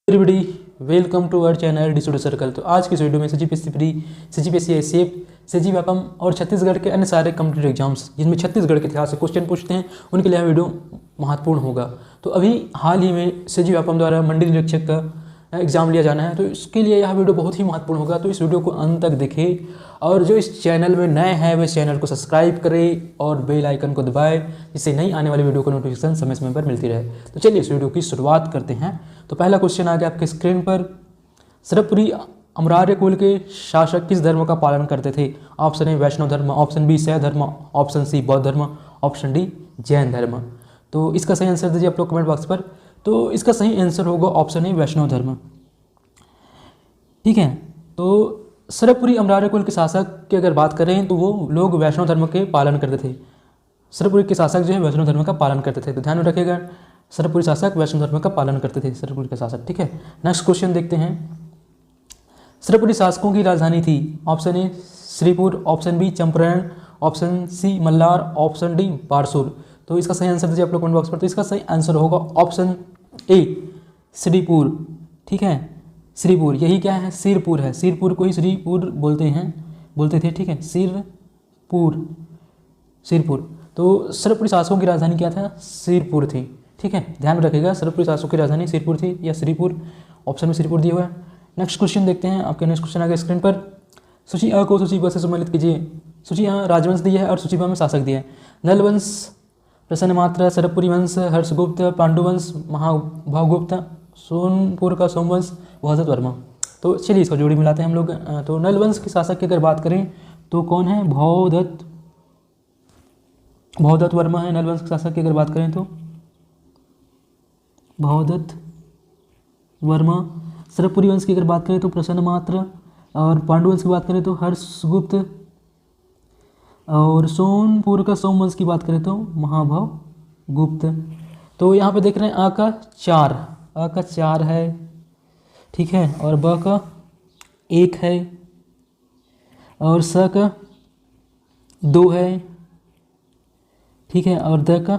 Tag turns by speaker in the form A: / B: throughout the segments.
A: Everybody welcome to our channel district circle. तो आज की इस वीडियो में CGPSC pre, CGPSC SF, CG Vyapam और छत्तीसगढ़ के अन्य सारे कम्पिटेटिव एग्जाम्स जिनमें छत्तीसगढ़ के इतिहास से क्वेश्चन पूछते हैं उनके लिए यह वीडियो महत्वपूर्ण होगा। तो अभी हाल ही में सीजी व्यापम द्वारा मंडी निरीक्षक का एग्ज़ाम लिया जाना है, तो इसके लिए यह वीडियो बहुत ही महत्वपूर्ण होगा। तो इस वीडियो को अंत तक देखें और जो इस चैनल में नए हैं वे इस चैनल को सब्सक्राइब करें और बेल आइकन को दबाएं, जिससे नई आने वाली वीडियो को नोटिफिकेशन समय समय पर मिलती रहे। तो चलिए इस वीडियो की शुरुआत करते हैं। तो पहला क्वेश्चन आ गया आपके स्क्रीन पर। सरपुरी अमरार्य कुल के शासक किस धर्म का पालन करते थे? ऑप्शन ए वैष्णव धर्म, ऑप्शन बी शैव धर्म, ऑप्शन सी बौद्ध धर्म, ऑप्शन डी जैन धर्म। तो इसका सही आंसर दीजिए आप लोग कमेंट बॉक्स पर। तो इसका सही आंसर होगा ऑप्शन ए वैष्णव धर्म। ठीक है, तो सरपुरी अमरार्य कुल के शासक की अगर बात करें तो वो लोग वैष्णव धर्म के पालन करते थे। सरपुरी के शासक जो है वैष्णव धर्म का पालन करते थे, तो ध्यान में रखिएगा सरपुरी शासक वैष्णव धर्म का पालन करते थे, सरपुरी के शासक। ठीक है, नेक्स्ट क्वेश्चन देखते हैं। सरपुरी शासकों की राजधानी थी? Option A Shripur, option B Champaran, option C Mallar, option D Barsur. तो इसका सही आंसर दीजिए आप लोग कमेंट बॉक्स पर। तो इसका सही आंसर होगा ऑप्शन ए श्रीपुर। ठीक है, श्रीपुर, यही क्या है? सिरपुर है, सिरपुर को ही श्रीपुर बोलते थे। ठीक है, सिरपुर। तो सरपुरी शासकों की राजधानी क्या था? सिरपुर थी। ठीक है, ध्यान में रखिएगा सरपुरी शासकों की राजधानी सिरपुर थी या श्रीपुर, ऑप्शन में श्रीपुर दिया हुआ है। नेक्स्ट क्वेश्चन देखते हैं। आपके नेक्स्ट क्वेश्चन आ गया स्क्रीन पर। सूची अ को सूची ब से सम्मिलित कीजिए। सूची अ राजवंश दिया है और सूची ब में शासक दिया है। नल वंश, प्रसन्नमात्र, सरपुरी वंश, हर्षगुप्त, पांडुवंश, महाभागुप्त, सोनपुर का सोमवंश, बौद्ध वर्मा। तो चलिए इसको जोड़ी मिलाते हैं हम लोग। तो नल वंश के शासक की अगर बात करें तो कौन है? भौदत्त वर्मा है। नल वंश के शासक की अगर बात करें तो भौदत्त वर्मा। सरपुरी वंश की अगर बात करें तो प्रसन्नमात्र, और पांडुवंश की बात करें तो हर्षगुप्त, और सोनपुर का सोमवंश की बात करें तो महाभागुप्त। तो यहाँ पे देख रहे हैं अ का 4 है। ठीक है, और ब का 1 है, और स का 2 है। ठीक है, और द का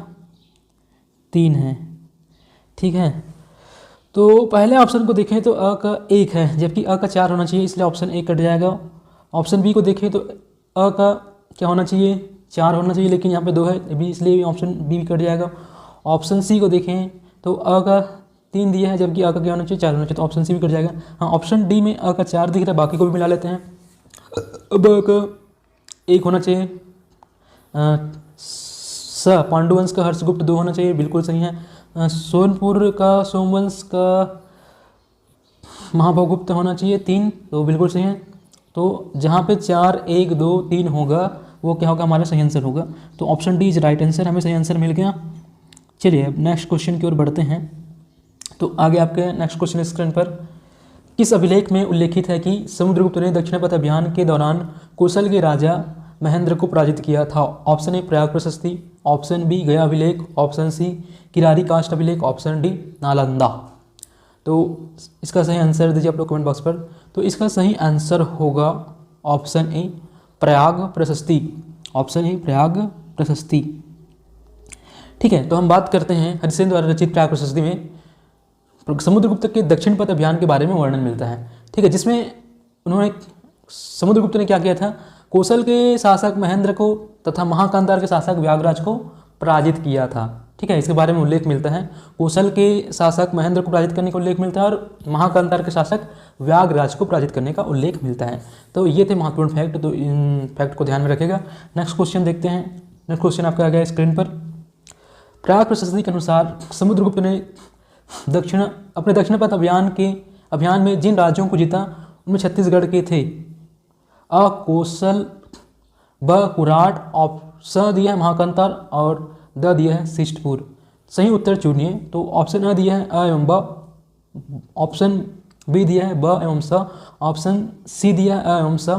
A: 3 है। ठीक है, तो पहले ऑप्शन को देखें तो अ का 1 है, जबकि अ का 4 होना चाहिए, इसलिए ऑप्शन ए कट जाएगा। ऑप्शन बी को देखें तो अ का क्या होना चाहिए? 4 होना चाहिए, लेकिन यहाँ पे 2 है बी, इसलिए ऑप्शन बी भी कट जाएगा। ऑप्शन सी को देखें तो अ का 3 दिया है, जबकि अ का क्या होना चाहिए? 4 होना चाहिए, तो ऑप्शन सी भी कट जाएगा। हाँ, ऑप्शन डी में अ का 4 दिख रहा है, बाकी को भी मिला लेते हैं। अब अ का 1 होना चाहिए। स पांडुवंश का हर्षगुप्त 2 होना चाहिए, बिल्कुल सही है। सोनपुर का सोमवंश का महाभागुप्त होना चाहिए 3, तो बिल्कुल सही है। तो जहाँ पे 4, 1, 2, 3 होगा वो क्या होगा? हमारा सही आंसर होगा। तो option D is right answer, हमें सही आंसर मिल गया। चलिए अब नेक्स्ट क्वेश्चन की ओर बढ़ते हैं। तो आगे आपके नेक्स्ट क्वेश्चन स्क्रीन पर। किस अभिलेख में उल्लेखित है कि समुद्रगुप्त ने दक्षिणपथ अभियान के दौरान कौशल के राजा महेंद्र को पराजित किया था? ऑप्शन ए प्रयाग प्रशस्ति, ऑप्शन बी गया अभिलेख, ऑप्शन सी किरारी काष्ठ अभिलेख, ऑप्शन डी नालंदा। तो इसका सही आंसर दीजिए आप लोग कमेंट बॉक्स पर। तो इसका सही आंसर होगा ऑप्शन ए प्रयाग प्रशस्ति, ऑप्शन ए प्रयाग प्रशस्ति। ठीक है, तो हम बात करते हैं हरिसेन द्वारा रचित प्रयाग प्रशस्ति में समुद्रगुप्त के दक्षिण पथ अभियान के बारे में वर्णन मिलता है। ठीक है, जिसमें उन्होंने समुद्रगुप्त ने क्या किया था? कौशल के शासक महेंद्र को तथा महाकांतार के शासक व्यागराज को पराजित किया था। ठीक है, इसके बारे में उल्लेख मिलता है। कौशल के शासक महेंद्र को पराजित करने का उल्लेख मिलता है और महाकांतार के शासक व्यागराज को पराजित करने का उल्लेख मिलता है। तो ये थे महत्वपूर्ण फैक्ट, तो इन फैक्ट को ध्यान में रखेगा। नेक्स्ट क्वेश्चन देखते हैं। नेक्स्ट क्वेश्चन आपका आ गया स्क्रीन पर। प्रयाग प्रशस्ति के अनुसार समुद्रगुप्त ने अपने दक्षिण पथ अभियान में जिन राज्यों को जीता उनमें छत्तीसगढ़ के थे। अ कौशल, ब कुराट, स दिया है महाकांतार और द दिया है शिष्टपुर। सही उत्तर चुनिए। तो ऑप्शन अ दिया है अ एवं ब, ऑप्शन बी दिया है ब एवं स, ऑप्शन सी दिया है अ एवं स,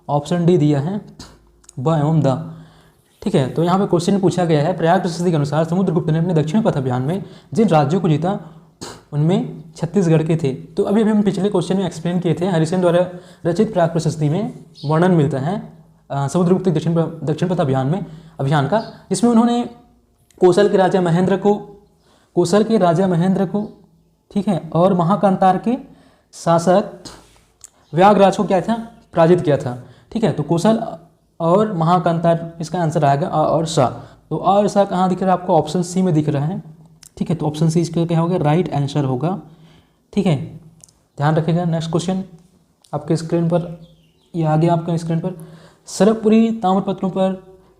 A: ऑप्शन डी दिया है ब एवं द। ठीक है, तो यहाँ पे क्वेश्चन पूछा गया है प्रयाग प्रशस्ति के अनुसार समुद्रगुप्त ने अपने दक्षिण पथ अभियान में जिन राज्यों को जीता उनमें छत्तीसगढ़ के थे। तो अभी हम पिछले क्वेश्चन में एक्सप्लेन किए थे, हरिसेन द्वारा रचित प्रयाग प्रशस्ति में वर्णन मिलता है समुद्रगुप्त दक्षिण पथ अभियान का, जिसमें उन्होंने कौशल के राजा महेंद्र को ठीक है, और महाकांतार के शासक व्याघ्रराज को क्या था, पराजित किया था। ठीक है, तो कौशल और महाकांतार इसका आंसर आएगा अ और सा। तो अ और सा कहाँ दिख रहा है आपको, ऑप्शन सी में दिख रहा है। ठीक है, तो ऑप्शन सी इसका क्या होगा, राइट आंसर होगा। ठीक है, ध्यान रखिएगा। नेक्स्ट क्वेश्चन आपके स्क्रीन पर, ये आ गया आपके स्क्रीन पर। सरबपुरी ताम्रपत्रों पर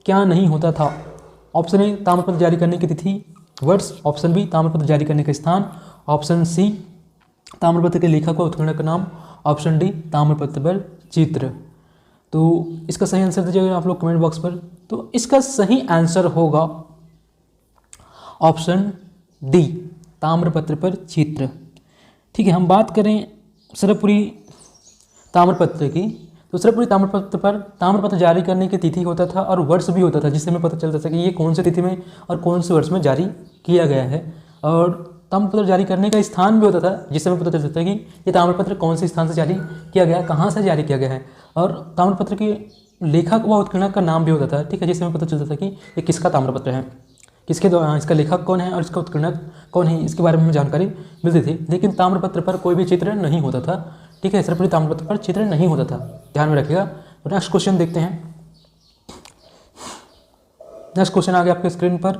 A: क्या नहीं होता था? ऑप्शन ए ताम्रपत्र जारी करने की तिथि, वर्ष। ऑप्शन बी ताम्रपत्र जारी करने का स्थान। ऑप्शन सी ताम्रपत्र के लेखक व उत्कीर्णक का नाम। ऑप्शन डी ताम्रपत्र पर चित्र। तो इसका सही आंसर दीजिएगा आप लोग कमेंट बॉक्स पर। तो इसका सही आंसर होगा ऑप्शन डी, ताम्रपत्र पर चित्र। ठीक है, हम बात करें सरबपुरी ताम्रपत्र की, तो सरबपुरी ताम्रपत्र पर ताम्रपत्र जारी करने की तिथि होता था और वर्ष भी होता था, जिससे हमें पता चलता था कि ये कौन सी तिथि में और कौन से वर्ष में जारी किया गया है। और ताम्रपत्र जारी करने का स्थान भी होता था, जिससे हमें पता चलता था कि ये ताम्रपत्र कौन से स्थान से जारी किया गया है, कहाँ से जारी किया गया है। और ताम्रपत्र के लेखक व उत्कीर्णक का नाम भी होता था। ठीक है, जिससे हमें पता चलता था कि ये किसका ताम्रपत्र है, किसके द्वारा, इसका लेखक कौन है और इसका उत्कीर्णक कौन है, इसके बारे में हमें जानकारी मिलती थी। लेकिन ताम्रपत्र पर कोई भी चित्र नहीं होता था। ठीक है, सरबपुरी ताम्रपत्र पर चित्र नहीं होता था, ध्यान में रखिएगा। तो नेक्स्ट क्वेश्चन देखते हैं। नेक्स्ट क्वेश्चन आ गया आपके स्क्रीन पर।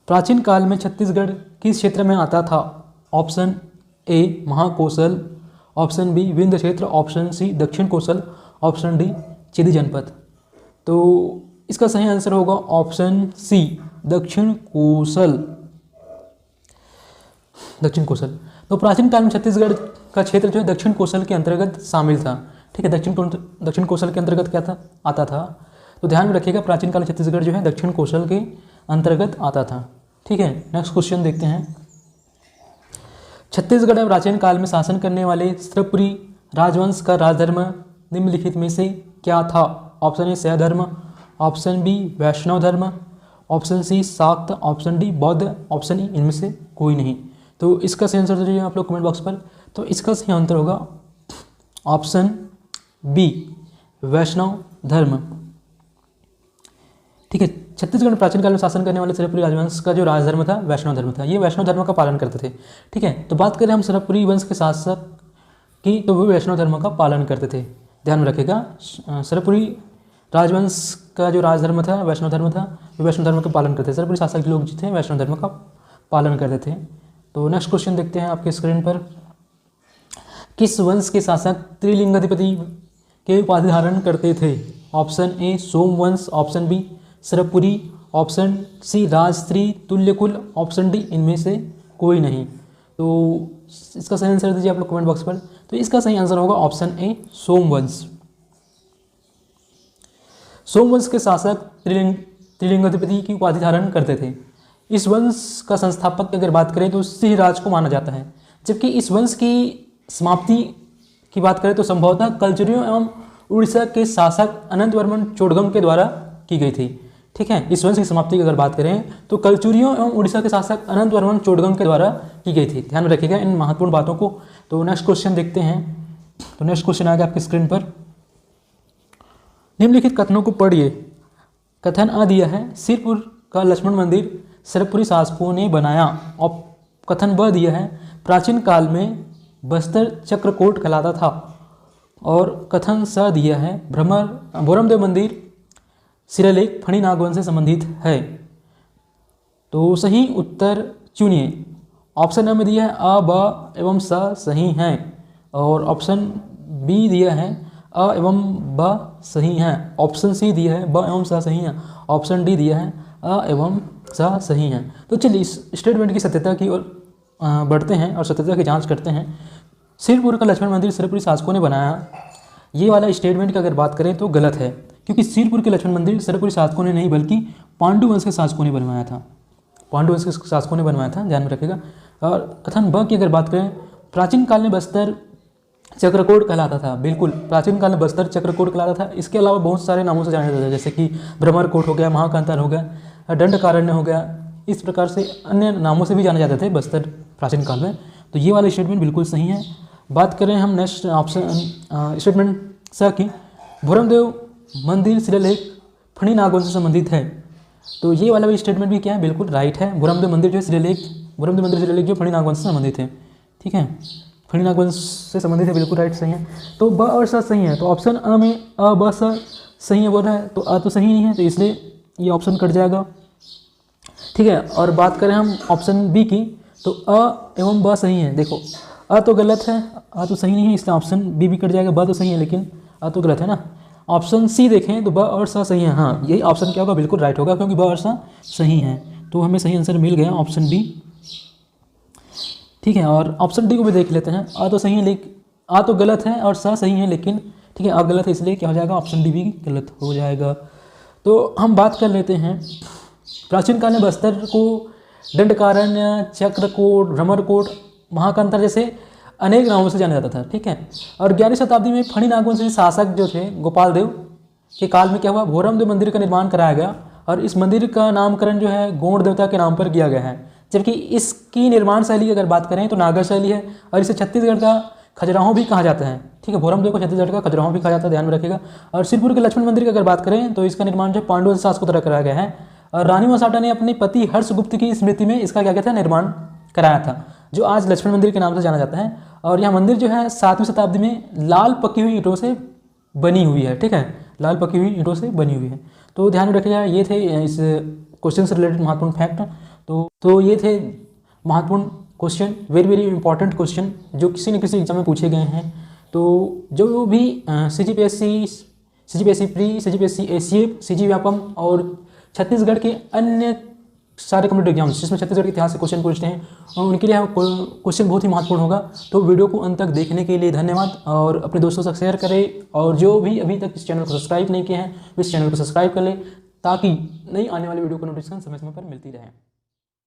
A: प्राचीन काल में छत्तीसगढ़ किस क्षेत्र में आता था? Option A Mahakaushal, option B Vindhya क्षेत्र, ऑप्शन सी दक्षिण कौशल, ऑप्शन डी चिदी जनपद। तो इसका सही आंसर होगा ऑप्शन सी दक्षिण कौशल, दक्षिण कौशल। तो प्राचीन काल में छत्तीसगढ़ का क्षेत्र जो है दक्षिण कौशल के अंतर्गत शामिल था। ठीक है, दक्षिण कौशल के अंतर्गत क्या था, आता था। तो ध्यान में रखिएगा, प्राचीन काल में छत्तीसगढ़ जो है दक्षिण कौशल के अंतर्गत आता था। ठीक है, नेक्स्ट क्वेश्चन देखते हैं। छत्तीसगढ़ में प्राचीन काल में शासन करने वाले सरबपुरी राजवंश का राजधर्म निम्नलिखित में से क्या था? ऑप्शन ए शैव धर्म, ऑप्शन बी वैष्णव धर्म, ऑप्शन सी शाक्त, ऑप्शन डी बौद्ध, ऑप्शन ई इनमें से कोई नहीं। तो इसका सही आंसर दीजिए आप लोग कमेंट बॉक्स पर। तो इसका सही आंसर होगा ऑप्शन बी वैष्णव धर्म। ठीक है, छत्तीसगढ़ में प्राचीन काल में शासन करने वाले सरबपुरी राजवंश का जो राजधर्म था वैष्णव धर्म था। ये वैष्णव धर्म का पालन करते थे। ठीक है, तो बात करें हम सरबपुरी वंश के शासक की, तो वो वैष्णव धर्म का पालन करते थे। ध्यान में रखिएगा, सरबपुरी राजवंश का जो राजधर्म था वैष्णव धर्म था, वो वैष्णव धर्म का पालन करते थे। सरबपुरी शासक लोग जो थे वैष्णव धर्म का पालन करते थे। तो नेक्स्ट क्वेश्चन देखते हैं आपके स्क्रीन पर। किस वंश के शासक त्रिलिंगाधिपति के उपाधि धारण करते थे? Option A Somvansh, option B Sarabhapuri, option C Rajshri Tulyakul, option D इनमें से कोई नहीं। तो इसका सही आंसर दीजिए आप लोग कमेंट बॉक्स पर। तो इसका सही आंसर होगा ऑप्शन ए सोमवंश। सोमवंश के शासक त्रिलिंगाधिपति की उपाधि धारण करते थे। इस वंश का संस्थापक की अगर बात करें तो सिंहराज को माना जाता है, जबकि इस वंश की समाप्ति की बात करें तो संभवतः कलचुरियों एवं उड़ीसा के शासक अनंत वर्मन चोडगम के द्वारा की गई थी। ठीक है, इस वंश की समाप्ति की अगर बात करें तो कलचुरियों एवं उड़ीसा के शासक अनंत वर्मन चोडगम के द्वारा की गई थी। ध्यान में रखिएगा इन महत्वपूर्ण बातों को। तो नेक्स्ट क्वेश्चन देखते हैं। तो नेक्स्ट क्वेश्चन आ गया आपकी स्क्रीन पर। निम्नलिखित कथनों को पढ़िए। कथन आ दिया है, सिरपुर का लक्ष्मण मंदिर सरबपुरी शासकों ने बनाया। और कथन ब दिया है, प्राचीन काल में बस्तर चक्रकोट कहलाता था। और कथन स दिया है, भोरमदेव मंदिर शिलालेख फणी नागवन से संबंधित है। तो सही उत्तर चुनिए। ऑप्शन ए में दिया है अ, ब एवं स सही हैं, और ऑप्शन बी दिया है अ एवं ब सही हैं, ऑप्शन सी दिया है ब एवं स सही हैं, ऑप्शन डी दिया है अ एवं स सही हैं। तो चलिए इस स्टेटमेंट की सत्यता की ओर बढ़ते हैं और सत्यता की जांच करते हैं। सिरपुर का लक्ष्मण मंदिर सरबपुरी शासकों ने बनाया, ये वाला स्टेटमेंट की अगर बात करें तो गलत है, क्योंकि सिरपुर के लक्ष्मण मंदिर सरबपुरी शासकों ने नहीं बल्कि पांडु वंश के शासकों ने बनवाया था। पांडु वंश के शासकों ने बनवाया था, ध्यान में रखिएगा। और कथन ब की अगर बात करें, प्राचीन काल में बस्तर चक्रकोट कहलाता था। बिल्कुल, प्राचीन काल में बस्तर चक्रकोट कहलाता था। इसके अलावा बहुत सारे नामों से जाना जाता है, जैसे कि भ्रमरकोट हो गया, महाकांतार हो गया, दंडकारण्य हो गया, इस प्रकार से अन्य नामों से भी जाने जाते थे बस्तर प्राचीन काल में। तो ये वाला स्टेटमेंट बिल्कुल सही है। बात करें हम नेक्स्ट ऑप्शन स्टेटमेंट स की, भोरमदेव मंदिर शिलालेख फणी नागवन से संबंधित है। तो ये वाला भी स्टेटमेंट भी क्या है, बिल्कुल राइट है। भोरमदेव मंदिर जो है शिलालेख भोरमदेव मंदिर से रिलीज जो फणी नागवंश से संबंधित है। ठीक है, फणी नागवंश से संबंधित है, बिल्कुल राइट सही है। तो ब और स सही है, तो ऑप्शन अ में अ ब स सही है बोल रहा है, तो अ तो सही नहीं है, तो इसलिए ये ऑप्शन कट जाएगा। ठीक है, और बात करें हम ऑप्शन बी की, तो अ एवं ब सही है। देखो अ तो गलत है, अ तो सही नहीं है, इसलिए ऑप्शन बी भी कट जाएगा। ब तो सही है लेकिन अ तो गलत है ना। ऑप्शन सी देखें तो ब और स सही है। हाँ, यही ऑप्शन क्या होगा, बिल्कुल राइट होगा, क्योंकि ब और स सही है, तो हमें सही आंसर मिल गया ऑप्शन बी। ठीक है, और ऑप्शन डी को भी देख लेते हैं। अ तो सही है लेकिन अ तो गलत है और स सही है, लेकिन ठीक है अ गलत है, इसलिए क्या हो जाएगा, ऑप्शन डी भी गलत हो जाएगा। तो हम बात कर लेते हैं, प्राचीन काल में बस्तर को दंडकारण्य, चक्रकोट, भ्रमरकोट, महाकंतर जैसे अनेक नामों से जाना जाता था। ठीक है, और 11वीं शताब्दी में फणी नागवंशी शासक जो थे गोपाल देव के काल में क्या हुआ, भोरमदेव मंदिर का निर्माण कराया गया, और इस मंदिर का नामकरण जो है गौड़ देवता के नाम पर किया गया है। जबकि इसकी निर्माण शैली की अगर बात करें तो नागर शैली है, और इसे छत्तीसगढ़ का खजुराहो भी कहा जाता है। ठीक है, भोरमदेव को छत्तीसगढ़ का खजुराहो भी कहा जाता है, ध्यान में रखिएगा। और सिरपुर के लक्ष्मण मंदिर की अगर बात करें तो इसका निर्माण जो पांडु शासकों द्वारा कराया गया है, और रानी मसाटा ने अपने पति हर्षगुप्त की स्मृति में इसका क्या कहते हैं, निर्माण कराया था, जो आज लक्ष्मण मंदिर के नाम से जाना जाता है। और यह मंदिर जो है 7वीं शताब्दी में लाल पकी हुई ईंटों से बनी हुई है। ठीक है, लाल पकी हुई ईंटों से बनी हुई है। तो ध्यान में रखिएगा, ये थे इस क्वेश्चन से रिलेटेड महत्वपूर्ण फैक्ट। तो ये थे महत्वपूर्ण question, very very important question जो किसी न किसी एग्जाम में पूछे गए हैं। तो जो भी CGPSC pre, CGPSC ACF, CG Vyapam और छत्तीसगढ़ के अन्य सारे कम्पिटेटिव एग्जाम्स जिसमें छत्तीसगढ़ के इतिहास से क्वेश्चन पूछते हैं, और उनके लिए क्वेश्चन बहुत ही महत्वपूर्ण होगा। तो वीडियो को अंत तक देखने के लिए धन्यवाद, और अपने दोस्तों से शेयर करें, और जो भी अभी तक इस चैनल को सब्सक्राइब नहीं किए हैं इस चैनल को सब्सक्राइब कर लें, ताकि नई आने वाली वीडियो को नोटिफिकेशन समय समय पर मिलती रहे।